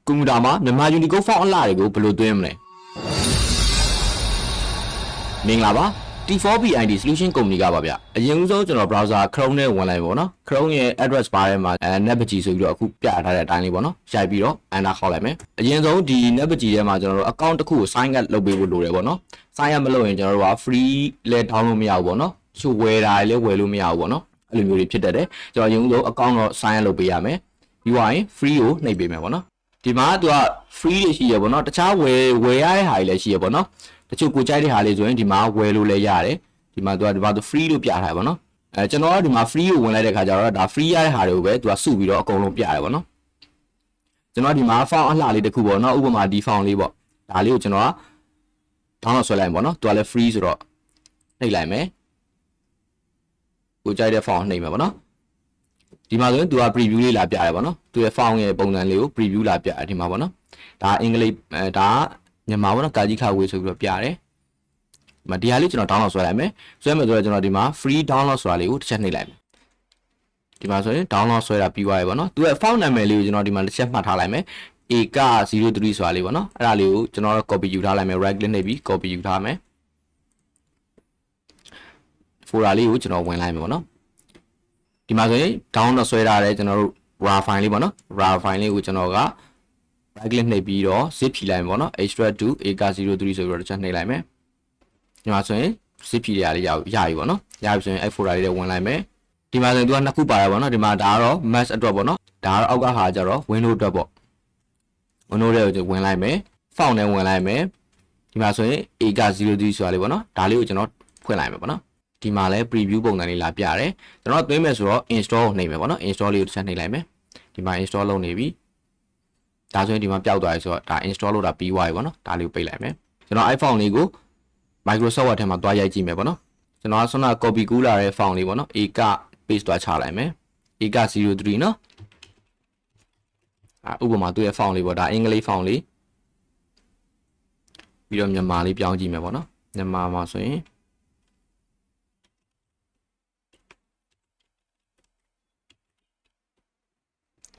ကွန်ပျူတာမှာမြန်မာ Unicode font အလှတွေကိုဘယ်လိုသွင်းမလဲမင်္ဂလာပါ T4PID Solution Company ကပါဗျအရင်ဦးဆုံးကျွန်တော် browser Chrome နဲ့ဝင်လိုက်ပေါ့နော် Chrome ရဲ့ address bar ထဲမှာ netpage ဆိုပြီးတော့အခုပြထားတဲ့အတိုင်းလေးပေါ့နော်ရိုက်ပြီးတော့ enter ခေါက်လိုက်မယ်အရင်ဆုံးဒီ netpage ထဲမှာကျွန်တော်တို့ account တစ်ခုကို sign up လုပ်ပေးဖို့လိုတယ်ပေါ့နော် sign up မလုပ်ရင်ကျွန်တော်တို့က free လဲ download မရဘူးပေါ့နော်ချို့ဝယ်တာလည်းဝယ်လို့မရဘူးပေါ့နော်အဲ့လိုမျိုးတွေဖြစ်တတ်တယ်ကျွန်တော်အရင်ဦးဆုံး account တော့ sign up လုပ်ပေးရမယ်ပြီးရင် free ကိုနှိပ်ပေးမယ်ပေါ့နော်ဒီမှာသူက free တွေရှိရပေါ့နော်တခြားဝယ်ရတဲ့ဟာတွေလည်းရှိရပေါ့နော်တချို့ကိုကြိုက်တဲ့ဟာလေးဆိုရင်ဒီမှာဝယ်လို့လည်းရတယ်ဒီမှာသူက free လို့ပြထားတယ်ပေါ့နော်ကျွန်တော်ကဒီမှာ free ကိုဝင်လိုက်တဲ့ခါကျတော့ဒါ free ရတဲ့ဟာတွေကိုပဲသူကစုပြီးတော့အကုန်လုံးပြရတယ်ပေါ့နော်ကျွန်တော်ဒီမှာ font အလှလေးတစ်ခုပေါ့နော်ဥပမာဒီ font လေးပေါ့ဒါလေးကိုကျွန်တော်က download ဆွဲလိုက်ပေါ့နော်သူကလည်း free ဆိုတော့နှိပ်လိုက်မယ်ကိုကြိုက်တဲ့ font နှိပ်မယ်ပေါ့နော်ဒီမှာဆိုရင်သူက preview လေးလာပြရတယ်ပေါ့နော်သူရဲ့ font ရဲ့ပုံစံလေးကို preview လာပြတယ်ဒီမှာပေါ့နော်ဒါအင်္ဂလိပ်ဒါမြန်မာပေါ့နော်ကာကြီးခါဝေးဆိုပြီးတော့ပြရတယ်ဒီမှာဒီဟာလေးကျွန်တော် download ဆွဲလိုက်မယ်ဆွဲမယ်ဆိုတော့ကျွန်တော်ဒီမှာ free download ဆိုတာလေးကိုတစ်ချက်နှိပ်လိုက်မယ်ဒီမှာဆိုရင် download ဆွဲတာပြီးသွားပြီပေါ့နော်သူရဲ့ font နာမည်လေးကိုကျွန်တော်ဒီမှာတစ်ချက်မှတ်ထားလိုက်မယ် AK03 ဆိုတာလေးပေါ့နော်အဲ့ဒါလေးကိုကျွန်တော် copy ယူထားလိုက်မယ် right click နှိပ်ပြီး copy ယူထားမယ် folder လေးကိုကျွန်တော်ဝင်လိုက်မယ်ပေါ့နော်ဒီမှာဆိုရင် download ဆွဲထားတဲ့ကျွန်တော်တို့ raw file လေးပေါ့နော် raw file လေးကိုကျွန်တော်က right click နှိပ်ပြီးတော့ zip ဖြီလိုက်မယ်ပေါ့နော် extract to AK03 ဆိုပြီးတော့တစ်ချက်နှိပ်လိုက်မယ်ဒီမှာဆိုရင် zip ဖြီရလေးရပြီပေါ့နော်ရပြီဆိုရင် folder လေးတွေဝင်လိုက်မယ်ဒီမှာဆိုရင်သူကနှစ်ခုပါတယ်ပေါ့နော်ဒီမှာဒါကတော့ max အတွက်ပေါ့နော်ဒါကတော့အောက်ကဟာကျတော့ windows အတွက်ပေါ့ windows တွေကိုဝင်လိုက်မယ် font နဲ့ဝင်လိုက်မယ်ဒီမှာဆိုရင် AK03 ဆိုတာလေးပေါ့နော်ဒါလေးကိုကျွန်တော်ဖွင့်လိုက်မယ်ပေါ့နော်ဒီမှာလဲ preview ပုံစံလေးလာပြရတယ်ကျွန်တော်သွင်းမယ်ဆိုတော့ install ကိုနှိပ်မယ်ပေါ့နော် install လေးကိုတစ်ချက်နှိပ်လိုက်မယ်ဒီမှာ install လုပ်နေပြီဒါဆိုရင်ဒီမှာပျောက်သွားပြီဆိုတော့ဒါ install လုပ်တာပြီးသွားပြီပေါ့နော်ဒါလေးကိုပိတ်လိုက်မယ်ကျွန်တော် iPhone လေးကို Microsoft Word ထဲမှာတွားရိုက်ကြည့်မယ်ပေါ့နော်ကျွန်တော်ကဆွမ်းနာ copy ကူးလာတဲ့ font လေးပေါ့နော် AK paste တွားချလိုက်မယ် AK03 နော်ဥပမာသူ့ရဲ့ font လေးပေါ့ဒါအင်္ဂလိပ် font လေးပြီးတော့မြန်မာလေးပြောင်းကြည့်မယ်ပေါ့နော်မြန်မာမှာဆိုရင်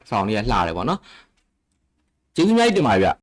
font လေးကလှတယ်ပေါ့နော်ကျေးဇူးများတင်ပါတယ်ဗျ